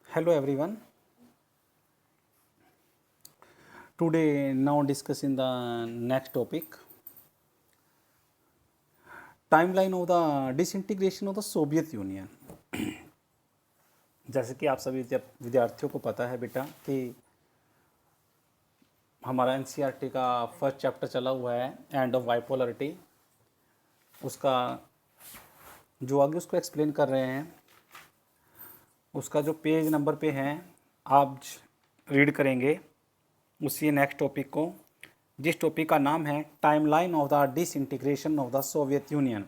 Hello everyone. Today now discussing the next topic. Timeline of the disintegration of the Soviet Union. जैसे कि आप सभी विद्यार्थियों को पता है बेटा कि हमारा एनसीईआरटी का फर्स्ट चैप्टर चला हुआ है एंड ऑफ बाइपोलरिटी, उसका जो आगे उसको एक्सप्लेन कर रहे हैं, उसका जो पेज नंबर पे है आप रीड करेंगे उसी नेक्स्ट टॉपिक को, जिस टॉपिक का नाम है timeline of the disintegration of the Soviet Union.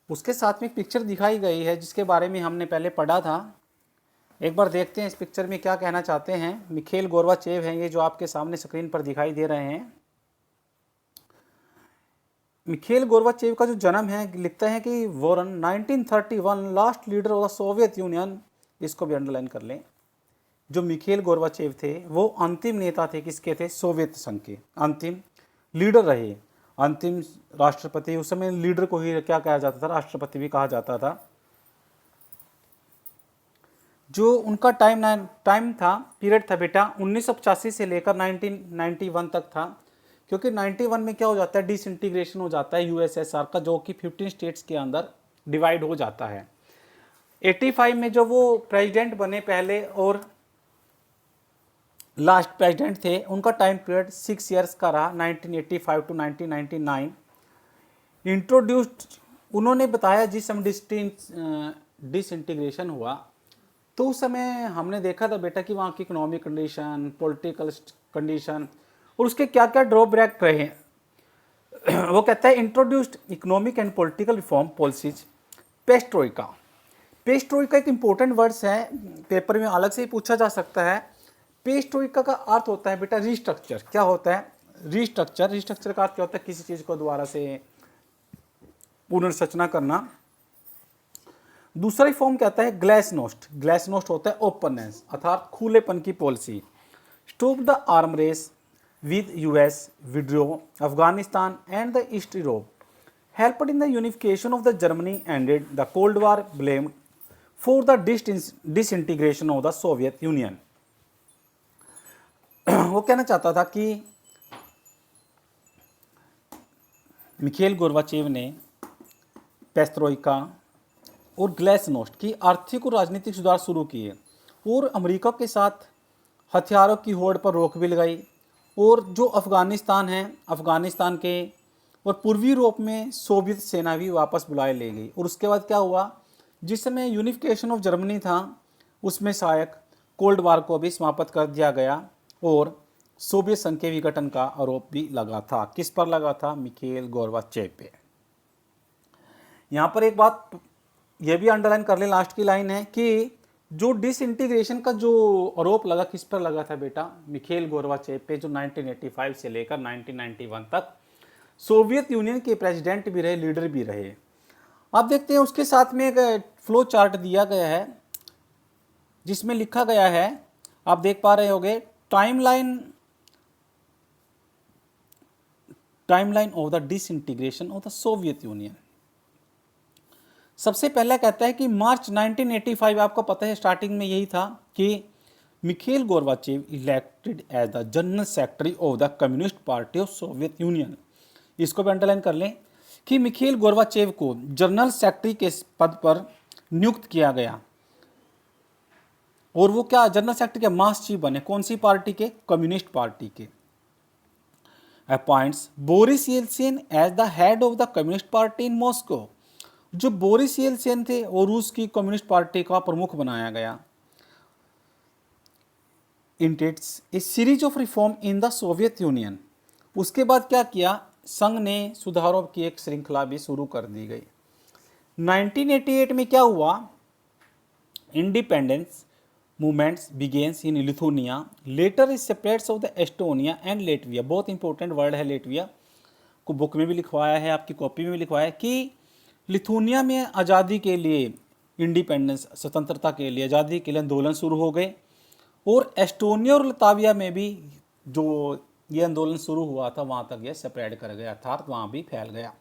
उसके साथ में एक पिक्चर दिखाई गई है जिसके बारे में हमने पहले पढ़ा था। एक बार देखते हैं इस पिक्चर में क्या कहना चाहते हैं। मिखेल गोर्बाचेव हैं ये जो आपके सामने स्क्रीन पर दिखाई दे रहे हैं। मिखेल गोर्बाचेव का जो जन्म है, लिखते हैं कि Warren 1931 last leader of the Soviet Union. इसको भी अंडरलाइन कर लें। जो मिखेल गोर्बाचेव थे वो अंतिम नेता थे, किसके थे? सोवियत संघ के अंतिम लीडर रहे, अंतिम राष्ट्रपति। उस समय लीडर को ही क्या कहा जाता था? राष्ट्रपति भी कहा जाता था। जो उनका टाइम था, पीरियड था बेटा 1985 से लेकर 1991 तक था, क्योंकि 91 में क्या हो जाता है? डिसइंटीग्रेशन हो जाता है यूएसएसआर का, जो कि 15 स्टेट्स के अंदर डिवाइड हो जाता है। 85 में जो वो प्रेसिडेंट बने पहले और लास्ट प्रेसिडेंट थे, उनका टाइम पीरियड 6 ईयर्स का रहा, 1985 टू 1999। इंट्रोड्यूस्ड उन्होंने बताया जिस समय डिसइंटीग्रेशन हुआ तो उस समय हमने देखा था बेटा कि वहाँ की इकोनॉमिक कंडीशन, पॉलिटिकल कंडीशन और उसके क्या क्या ड्रॉबैक रहे। वो कहता है introduced economic and political reform policies. Perestroika, perestroika एक इंपॉर्टेंट वर्ड्स है, पेपर में अलग से ही पूछा जा सकता है। पेस्ट्रोइका का अर्थ होता है बेटा रिस्ट्रक्चर। क्या होता है? रिस्ट्रक्चर। रिस्ट्रक्चर का अर्थ क्या होता है? किसी चीज़ को दोबारा से पुनर्रचना करना। दूसरा फॉर्म कहता है ग्लासनोस्ट। ग्लासनोस्ट होता है ओपननेस, अर्थात खुलेपन की policy. Stop the arm race with US, withdraw Afghanistan and the East Europe, helped in the unification of the Germany, ended the cold war, blamed for the disintegration of the Soviet Union. वो कहना चाहता था कि Mikhail Gorbachev ने पेस्ट्रोइका और glasnost की आर्थिक और राजनीतिक सुधार शुरू किए और अमेरिका के साथ हथियारों की होड़ पर रोक भी लगाई। और जो अफगानिस्तान है, अफगानिस्तान के और पूर्वी यूरोप में सोवियत सेना भी वापस बुलाए ले गई। और उसके बाद क्या हुआ? जिस समय यूनिफिकेशन ऑफ जर्मनी था उसमें सहायक कोल्ड वार को भी समाप्त कर दिया गया और सोवियत संघ के विघटन का आरोप भी लगा था। किस पर लगा था? मिखेल गोर्बाचेव पे। यहाँ पर एक बात यह भी अंडरलाइन कर ले, लास्ट की लाइन है कि जो डिसइंटीग्रेशन का जो आरोप लगा, किस पर लगा था बेटा? मिखेल गोर्बाचेव पे, जो 1985 से लेकर 1991 तक सोवियत यूनियन के प्रेसिडेंट भी रहे, लीडर भी रहे। आप देखते हैं उसके साथ में एक फ्लो चार्ट दिया गया है जिसमें लिखा गया है, आप देख पा रहे होंगे, timeline of the disintegration of the Soviet union. सबसे पहला कहता है कि मार्च 1985, आपको पता है स्टार्टिंग में यही था कि Mikhail Gorbachev elected as the general secretary of the Communist Party of Soviet Union. इसको भी अंडरलाइन कर लें कि मिखेल गोर्बाचेव को जनरल सेक्रेटरी के पद पर नियुक्त किया गया। और वो क्या जनरल सेक्रेटरी के महासचिव बने? कौन सी पार्टी के? कम्युनिस्ट पार्टी के। Appoints Boris Yeltsin as the head of the Communist Party in Moscow. जो बोरिस येल्सिन थे और रूस की कम्युनिस्ट पार्टी का प्रमुख बनाया गया। Initiates a series of reform in the Soviet Union. उसके बाद क्या किया? संघ ने सुधारों की एक श्रृंखला भी शुरू कर दी गई। 1988 में क्या हुआ? Independence movements begins in Lithuania, later separates of the Estonia and Latvia. बहुत इंपॉर्टेंट वर्ड है लेटविया, को बुक में भी लिखवाया है, आपकी कॉपी में भी लिखवाया है कि लिथुनिया में आज़ादी के लिए, इंडिपेंडेंस स्वतंत्रता के लिए, आज़ादी के लिए आंदोलन शुरू हो गए। और एस्टोनिया और लताविया में भी जो ये आंदोलन शुरू हुआ था वहाँ तक ये स्प्रेड कर गया, अर्थात वहाँ भी फैल गया।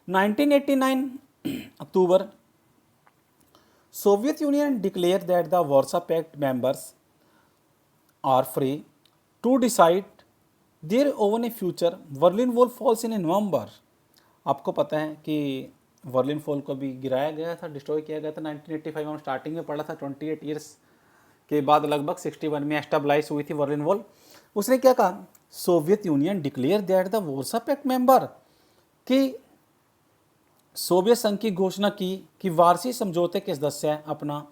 1989 October Soviet Union declare that the Warsaw Pact members are free to decide their own a future. Berlin Wall falls in a November. आपको पता है कि बर्लिन वॉल को भी गिराया गया था, डिस्ट्रॉय किया गया था 1985 में। स्टार्टिंग में पढ़ा था 28 ईयर्स के बाद लगभग 61 में एस्टेब्लाइज हुई थी बर्लिन वॉल। उसने क्या कहा, Soviet Union declare that the Warsaw Pact member, कि सोवियत संघ की घोषणा की कि वार्षिक समझौते के सदस्य अपना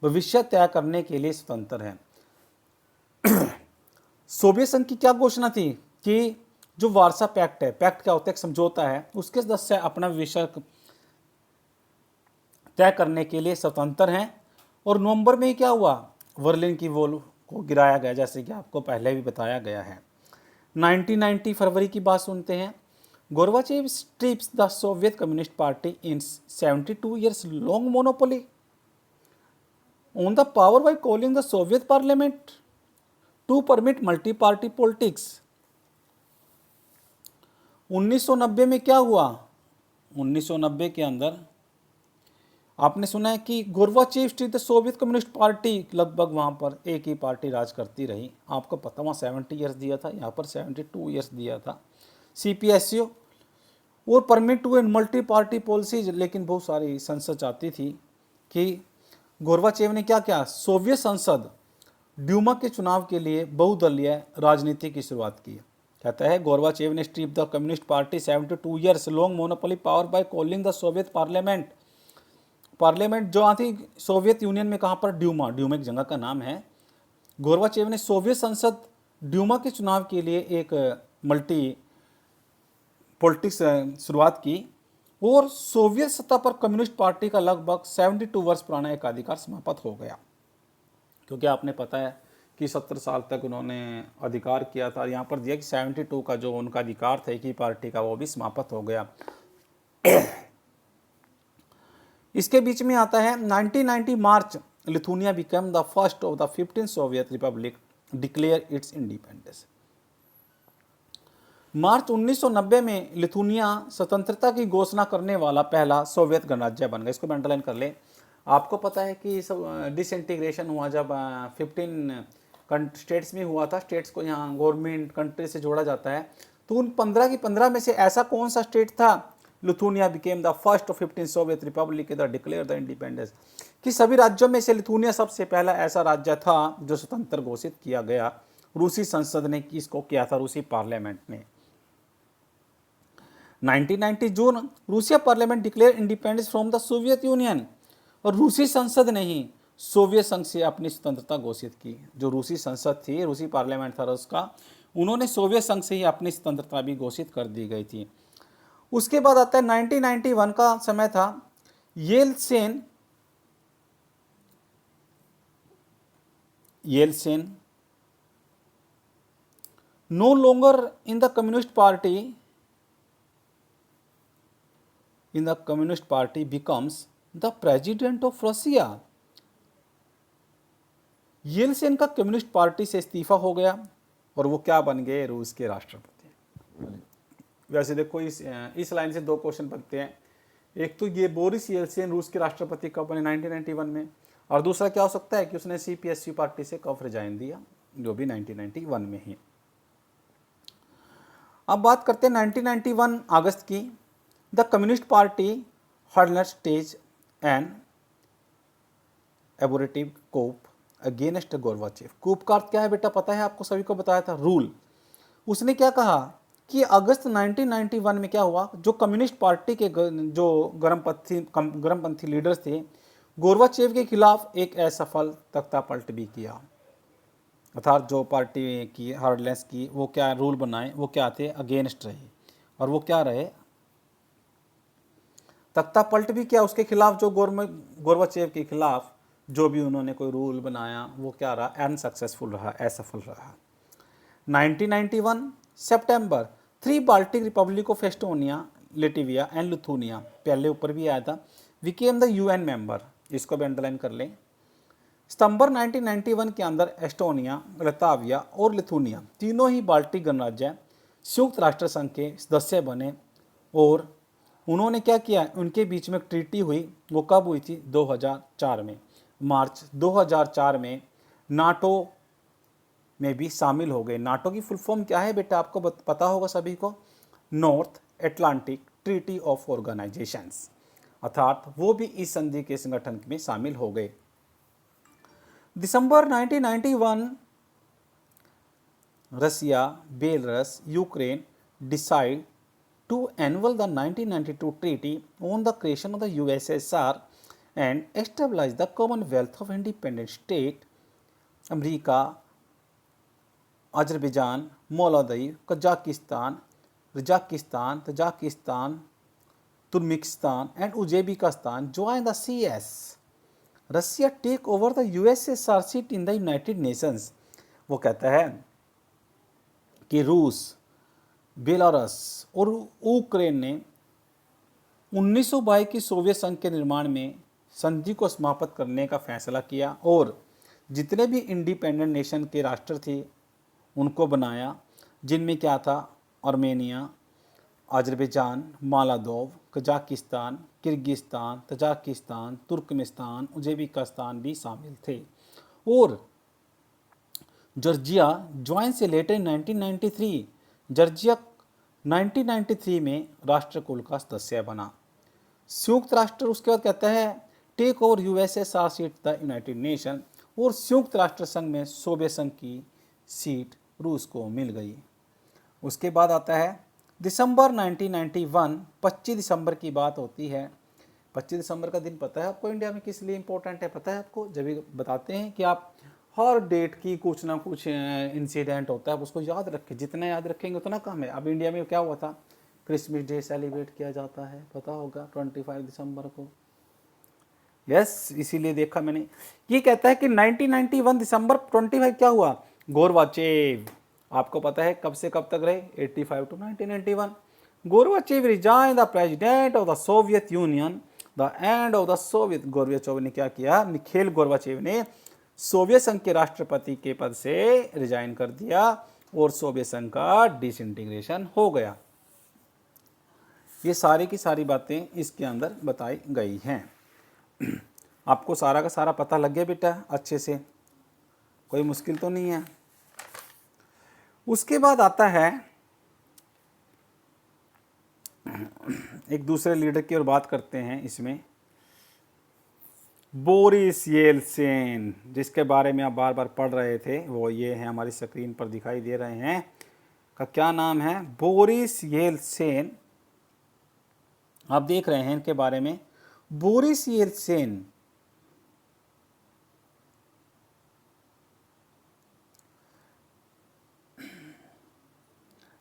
भविष्य तय करने के लिए स्वतंत्र हैं। सोवियत संघ की क्या घोषणा थी कि जो वार्सा पैक्ट है, पैक्ट क्या होता है, एक समझौता है, उसके सदस्य अपना भविष्य तय करने के लिए स्वतंत्र हैं। और नवंबर में क्या हुआ, बर्लिन की वॉल को गिराया गया, जैसे कि आपको पहले भी बताया गया है। 1990 फरवरी की बात सुनते हैं। Gorbachev strips the Soviet communist Party in 72 years long monopoly on the power by calling the Soviet parliament to permit multi-party politics। 1990 में क्या हुआ, 1990 के अंदर आपने सुना है कि Gorbachev street Soviet communist party, लगभग वहाँ पर एक ही पार्टी राज करती रही। आपको पता, वहाँ 70 ईयर्स दिया था, यहाँ पर 72 ईयर्स दिया था। CPSU और permit to end multi party policies, लेकिन बहुत सारी संसद चाहती थी कि गोर्बाचेव ने क्या किया, सोवियत संसद ड्यूमा के चुनाव के लिए बहुदलीय राजनीति की शुरुआत की। कहता है गोर्बाचेव ने strip the Communist party 72 years long monopoly power by calling the Soviet parliament जो थी सोवियत यूनियन में, कहाँ पर, ड्यूमा, ड्यूमा एक जगह का नाम है। गोर्बाचेव ने सोवियत संसद ड्यूमा के चुनाव के लिए एक मल्टी पॉलिटिक्स शुरुआत की और सोवियत सत्ता पर कम्युनिस्ट पार्टी का लगभग 72 वर्ष पुराना एकाधिकार समाप्त हो गया। क्योंकि आपने पता है कि 70 साल तक उन्होंने अधिकार किया था। यहाँ पर दिया कि 72 का जो उनका अधिकार था एक ही पार्टी का, वो भी समाप्त हो गया। इसके बीच में आता है 1990 March, Lithuania become the first of the 15 Soviet republic declare its independence. मार्च 1990 में लिथुनिया स्वतंत्रता की घोषणा करने वाला पहला सोवियत गणराज्य बन गया। इसको मैं अंडरलाइन कर ले। आपको पता है कि डिसइंटीग्रेशन हुआ जब 15 स्टेट्स में हुआ था। स्टेट्स को यहाँ गवर्नमेंट कंट्री से जोड़ा जाता है, तो उन 15 की 15 में से ऐसा कौन सा स्टेट था, Lithuania became the first of 15 Soviet Republic the declare the independence, कि सभी राज्यों में से लिथुनिया सबसे पहला ऐसा राज्य था जो स्वतंत्र घोषित किया गया। रूसी संसद ने इसको किया था, रूसी पार्लियामेंट ने। 1990 June, Russia parliament declare independence from the Soviet Union, और रूसी संसद ने ही सोवियत संघ से अपनी स्वतंत्रता घोषित की। जो रूसी संसद थी, रूसी पार्लियामेंट था उसका, उन्होंने सोवियत संघ से ही अपनी स्वतंत्रता भी घोषित कर दी गई थी। उसके बाद आता है 1991 का समय था। Yeltsin no longer in the Communist Party becomes the president of Russia. Yeltsin का कम्युनिस्ट पार्टी से इस्तीफा हो गया और वो क्या बन गए, रूस के राष्ट्रपति। वैसे देखो इस लाइन से दो क्वेश्चन बनते हैं। एक तो ये बोरिस येलसेन रूस के राष्ट्रपति कब बने, 1991 में, और दूसरा क्या हो सकता है कि उसने CPSU पार्टी से कब रिजाइन दिया, जो भी 1991 में ही। अब बात करते हैं 1991 अगस्त की। The Communist Party hardliners stage an abortive coup against Gorbachev. Coup का अर्थ क्या है बेटा, पता है आपको, सभी को बताया था, रूल। उसने क्या कहा कि अगस्त 1991 में क्या हुआ, जो कम्युनिस्ट पार्टी के जो गर्मपंथी लीडर्स थे, गोर्बाचेव के खिलाफ एक असफल तख्तापलट भी किया। अर्थात जो पार्टी की हार्डलेंस की वो क्या रूल बनाए, वो क्या थे, अगेंस्ट रहे। और वो क्या रहे, तख्तापलट भी किया उसके खिलाफ, जो गोर्बाचेव के खिलाफ जो भी उन्होंने कोई रूल बनाया वो क्या रहा, अनसक्सेसफुल रहा, असफल रहा। 1991 September, 3 Baltic republic of Estonia, Latvia and Lithuania, पहले ऊपर भी आया था, बिकेम द UN मेंबर। इसको भी अंडरलाइन कर लें। सितंबर 1991 के अंदर एस्टोनिया, लताविया और लिथुनिया तीनों ही बाल्टिक गणराज्य संयुक्त राष्ट्र संघ के सदस्य बने और उन्होंने क्या किया, उनके बीच में एक ट्रीटी हुई, वो कब हुई थी, 2004 में, मार्च 2004 में नाटो में भी शामिल हो गए। नाटो की फुल फॉर्म क्या है बेटा, आपको पता होगा सभी को, north Atlantic treaty of organisations, अर्थात वो भी इस संधि के संगठन में शामिल हो गए। December 1991 Russia, Belarus, Ukraine decide to annul the 1992 treaty on the creation of the USSR and establish the Commonwealth of Independent States, America, Azerbaijan, Moldova, Kazakhstan, रजाकिस्तान, Tajikistan, Turkmenistan and Uzbekistan join the CS. Russia take over the USSR seat in the United Nations. वो कहता है कि रूस, Belarus और Ukraine ने 1922 की Soviet संघ के निर्माण में संधि को समाप्त करने का फैसला किया और जितने भी इंडिपेंडेंट नेशन के राष्ट्र थे उनको बनाया, जिनमें क्या था, Armenia, Azerbaijan, Moldova, Kazakhstan, Kyrgyzstan, Tajikistan, Turkmenistan, Uzbekistan भी शामिल थे। और जॉर्जिया ज्वाइन से लेटर इन 1993, जॉर्जिया 1993 में राष्ट्रकुल का सदस्य बना। संयुक्त राष्ट्र उसके बाद कहता है take over USSR seat the United Nation, और संयुक्त राष्ट्र संघ में सोवियत संघ की सीट रूस को मिल गई। उसके बाद आता है दिसंबर 1991, 25 दिसंबर की बात होती है। 25 दिसंबर का दिन पता है आपको इंडिया में किस लिए इंपॉर्टेंट है, पता है आपको? जब भी बताते हैं कि आप हर डेट की कुछ ना कुछ इंसिडेंट होता है, आप उसको याद रखें, जितना याद रखेंगे उतना कम है। अब इंडिया में क्या हुआ था, क्रिसमस डे सेलिब्रेट किया जाता है, पता होगा 25 दिसंबर को। यस, इसीलिए देखा मैंने। ये कहता है कि 1991 दिसंबर 25 क्या हुआ, गोरबाचेव, आपको पता है कब से कब तक रहे, 85 to 1991। Gorbachev resign the president of the Soviet Union, the end of the Soviet. Gorbachev ने क्या किया, मिखाइल गोरबाचेव ने सोवियत संघ के राष्ट्रपति के पद से रिजाइन कर दिया और सोवियत संघ का डिसइंटीग्रेशन हो गया। ये सारी की सारी बातें इसके अंदर बताई गई हैं। आपको सारा का सारा पता लग गया बेटा अच्छे से, कोई मुश्किल तो नहीं है। उसके बाद आता है एक दूसरे लीडर की ओर बात करते हैं इसमें, बोरिस येल्सिन, जिसके बारे में आप बार बार पढ़ रहे थे, वो ये हैं, हमारी स्क्रीन पर दिखाई दे रहे हैं, का क्या नाम है, बोरिस येल्सिन। आप देख रहे हैं इनके बारे में, बोरिस येल्सिन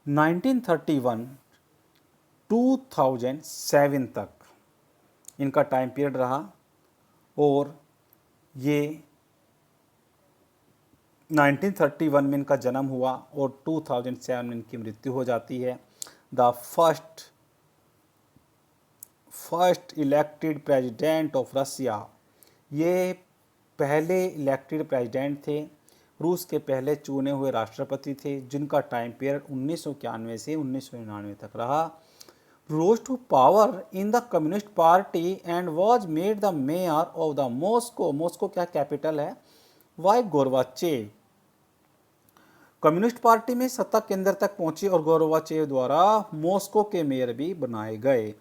1931 2007 तक इनका टाइम पीरियड रहा और ये 1931 में इनका जन्म हुआ और 2007 में इनकी मृत्यु हो जाती है। The first elected president of Russia, ये पहले इलेक्टेड प्रेसिडेंट थे, रूस के पहले चुने हुए राष्ट्रपति थे, जिनका टाइम पीरियड 1991 से 1999 तक रहा। rose to power in the Communist Party and was made the mayor of the Moscow, Moscow क्या कैपिटल है, वाई गोरबाचेव। कम्युनिस्ट पार्टी में सत्ता केंद्र तक पहुंची और गोरबाचेव द्वारा मॉस्को के मेयर भी बनाए गए।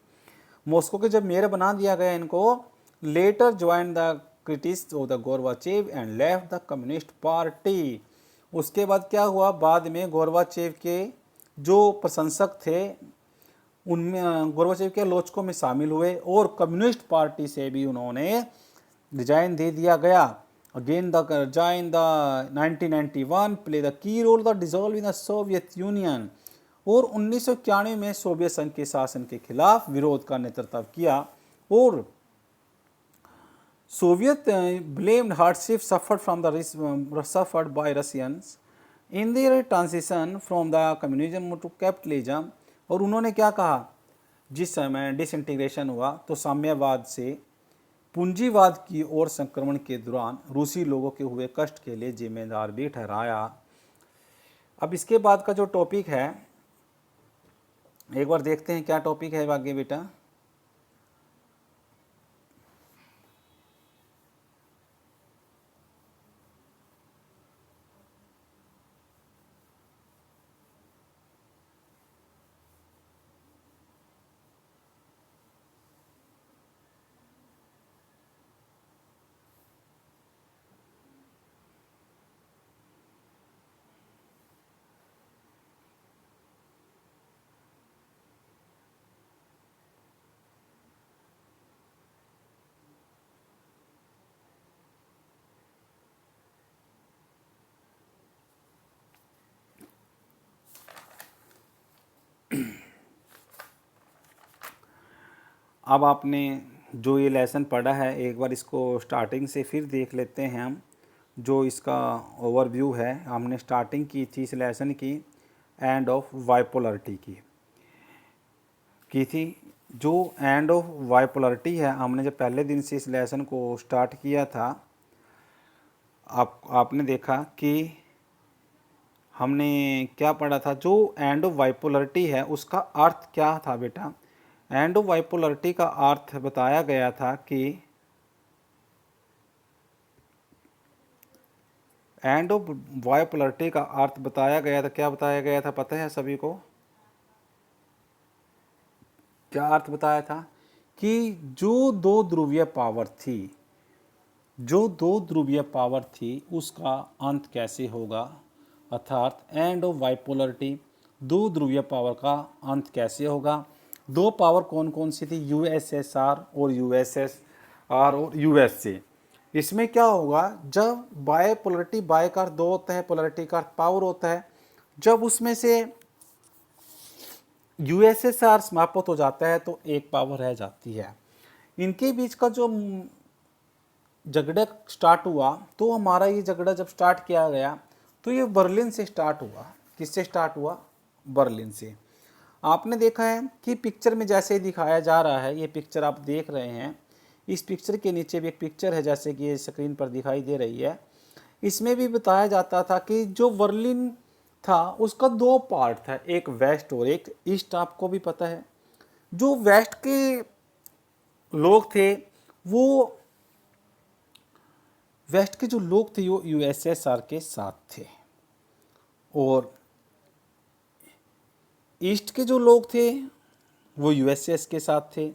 मॉस्को के जब मेयर बना दिया गया इनको, later join the critics of the Gorbachev and left the Communist Party. उसके बाद क्या हुआ, बाद में गोरबाचेव के जो प्रशंसक थे उनमें गोरबाचेव के आलोचकों में शामिल हुए और कम्युनिस्ट पार्टी से भी उन्होंने रिजाइन दे दिया गया। Again the resign the 1991 play the key role the dissolving the Soviet Union, और 1991 में सोवियत संघ के शासन के खिलाफ विरोध का नेतृत्व किया और Soviet blamed hardship suffered by Russians in their transition from the communism to capitalism। और उन्होंने क्या कहा, जिस समय डिसइंटीग्रेशन हुआ तो साम्यवाद से पूंजीवाद की ओर संक्रमण के दौरान रूसी लोगों के हुए कष्ट के लिए जिम्मेदार भी ठहराया। अब इसके बाद का जो टॉपिक है, एक बार देखते हैं क्या टॉपिक है आगे बेटा। अब आपने जो ये लेसन पढ़ा है एक बार इसको स्टार्टिंग से फिर देख लेते हैं हम। जो इसका ओवरव्यू है, हमने स्टार्टिंग की थी इस लेसन की एंड ऑफ बाइपोलरिटी की थी। जो एंड ऑफ बाइपोलरिटी है, हमने जब पहले दिन से इस लेसन को स्टार्ट किया था, आपने देखा कि हमने क्या पढ़ा था। जो एंड ऑफ बाइपोलरिटी है उसका अर्थ क्या था बेटा? एंड ऑफ बाइपोलरिटी का अर्थ बताया गया था कि एंड ऑफ बाइपोलरिटी का अर्थ बताया गया था, क्या बताया गया था पता है सभी को? क्या अर्थ बताया था कि जो दो ध्रुवीय पावर थी, जो दो ध्रुवीय पावर थी उसका अंत कैसे होगा, अर्थात एंड ऑफ बाइपोलरिटी, दो ध्रुवीय पावर का अंत कैसे होगा। दो पावर कौन कौन सी थी? यूएसएसआर और यूएसएसआर और यूएसए। इसमें क्या होगा, जब बाइपोलरिटी, बाय का अर्थ दो होता है, पोलरिटी का अर्थ पावर होता है, जब उसमें से यूएसएसआर समाप्त हो जाता है तो एक पावर रह जाती है। इनके बीच का जो झगड़ा स्टार्ट हुआ, तो हमारा ये झगड़ा जब स्टार्ट किया गया तो ये बर्लिन से स्टार्ट हुआ। किससे स्टार्ट हुआ? बर्लिन से। आपने देखा है कि पिक्चर में जैसे दिखाया जा रहा है, ये पिक्चर आप देख रहे हैं, इस पिक्चर के नीचे भी एक पिक्चर है जैसे कि ये स्क्रीन पर दिखाई दे रही है। इसमें भी बताया जाता था कि जो बर्लिन था उसका दो पार्ट था, एक वेस्ट और एक ईस्ट। आपको भी पता है जो वेस्ट के लोग थे वो, वेस्ट के जो लोग थे वो यूएसएसआर के साथ थे, और ईस्ट के जो लोग थे वो यूएसएस के साथ थे।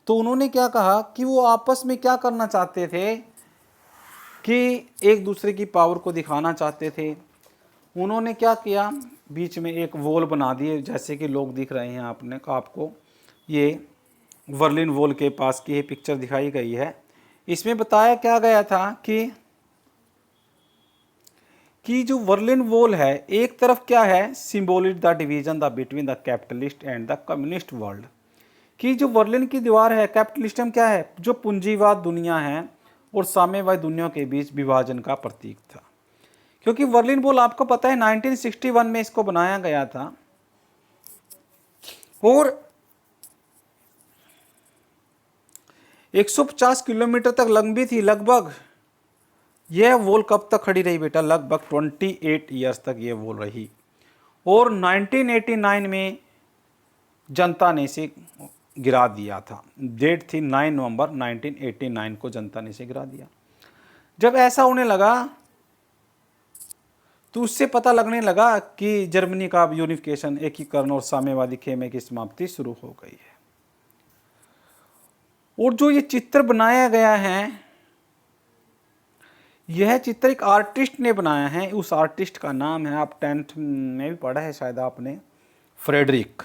तो उन्होंने क्या कहा कि वो आपस में क्या करना चाहते थे कि एक दूसरे की पावर को दिखाना चाहते थे। उन्होंने क्या किया, बीच में एक वॉल बना दिए, जैसे कि लोग दिख रहे हैं आपको ये बर्लिन वॉल के पास की ये पिक्चर दिखाई गई है। इसमें बताया क्या गया था कि जो बर्लिन वॉल है, एक तरफ क्या है, symbolic the division the between the capitalist and the communist world. कि जो बर्लिन की दीवार है, कैपिटलिज्म क्या है, जो पूंजीवाद दुनिया है और साम्यवादी दुनिया के बीच विभाजन का प्रतीक था। क्योंकि बर्लिन वॉल आपको पता है 1961 में इसको बनाया गया था, और 150 किलोमीटर तक लंबी थी लगभग। यह वॉल कब तक खड़ी रही बेटा? लगभग 28 ईयर्स तक यह वॉल रही, और 1989 में जनता ने इसे गिरा दिया था। डेट थी 9 नवंबर 1989 को जनता ने इसे गिरा दिया। जब ऐसा होने लगा तो उससे पता लगने लगा कि जर्मनी का यूनिफिकेशन, एकीकरण और साम्यवादी खेमे की समाप्ति शुरू हो गई है। और जो ये चित्र बनाया गया है, यह चित्र एक आर्टिस्ट ने बनाया है। उस आर्टिस्ट का नाम है, आप 10th में भी पढ़ा है शायद आपने, फ्रेडरिक।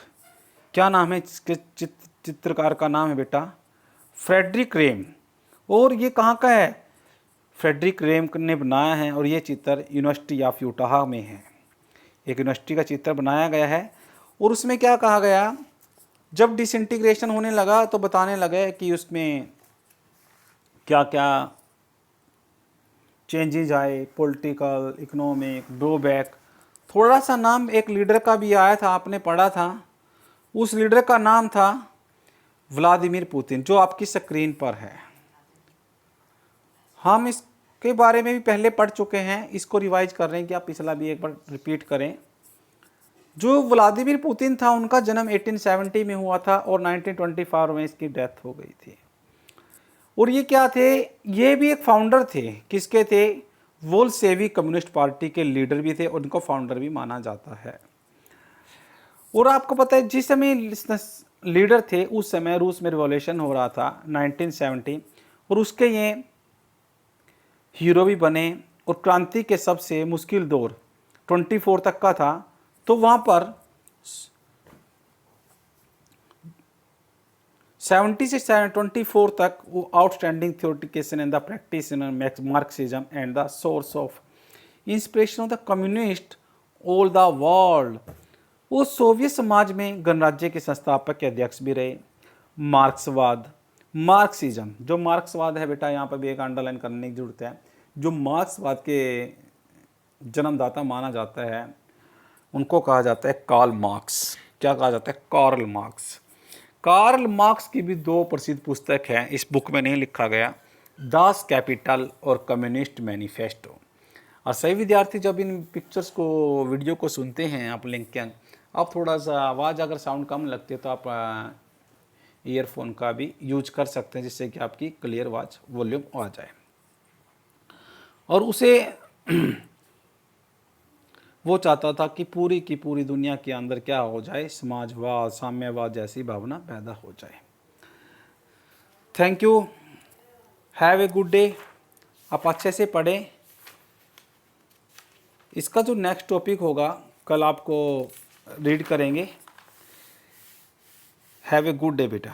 क्या नाम है इसके चित्रकार का? नाम है बेटा फ्रेडरिक रेम। और ये कहाँ का है? फ्रेडरिक रेम ने बनाया है, और ये चित्र यूनिवर्सिटी ऑफ यूटाह में है। एक यूनिवर्सिटी का चित्र बनाया गया है। और उसमें क्या कहा गया, जब डिसइंटीग्रेशन होने लगा तो बताने लगे कि उसमें क्या क्या चेंजेज आए, पॉलिटिकल, इकोनॉमिक, ड्रॉबैक। थोड़ा सा नाम एक लीडर का भी आया था, आपने पढ़ा था। उस लीडर का नाम था व्लादिमीर पुतिन, जो आपकी स्क्रीन पर है। हम इसके बारे में भी पहले पढ़ चुके हैं, इसको रिवाइज कर रहे हैं कि आप पिछला भी एक बार रिपीट करें। जो व्लादिमीर पुतिन था, उनका जन्म 1870 में हुआ था और 1924 में इसकी डेथ हो गई थी। और ये क्या थे? ये भी एक फाउंडर थे। किसके थे? बोल्शेविक कम्युनिस्ट पार्टी के लीडर भी थे, और उनको फाउंडर भी माना जाता है। और आपको पता है जिस समय लीडर थे उस समय रूस में रिवॉल्यूशन हो रहा था 1970, और उसके ये हीरो भी बने। और क्रांति के सबसे मुश्किल दौर 24 तक का था, तो वहाँ पर 70 से 24 तक वो outstanding theoretician and the practice in Marxism and the source of inspiration of the communist all the world. वो सोवियत समाज में गणराज्य के संस्थापक के अध्यक्ष भी रहे। मार्क्सवाद, मार्क्सिज्म। जो मार्क्सवाद है बेटा, यहाँ पर भी एक अंडरलाइन करने की जरूरत है। जो मार्क्सवाद के जन्मदाता माना जाता है उनको कहा जाता है कार्ल मार्क्स। क्या कहा जाता है? Karl Marx. कार्ल मार्क्स की भी दो प्रसिद्ध पुस्तक हैं, इस बुक में नहीं लिखा गया, दास कैपिटल और कम्युनिस्ट मैनिफेस्टो। और सही विद्यार्थी जब इन पिक्चर्स को, वीडियो को सुनते हैं आप लिंक के, आप थोड़ा सा आवाज़ अगर साउंड कम लगती है तो आप ईयरफोन का भी यूज कर सकते हैं, जिससे कि आपकी क्लियर आवाज़ वॉल्यूम आ जाए। और उसे वो चाहता था कि पूरी की पूरी दुनिया के अंदर क्या हो जाए, समाजवाद, साम्यवाद जैसी भावना पैदा हो जाए। Thank you, have a good day. आप अच्छे से पढ़ें। इसका जो नेक्स्ट टॉपिक होगा कल आपको रीड करेंगे। हैव ए गुड डे बेटा।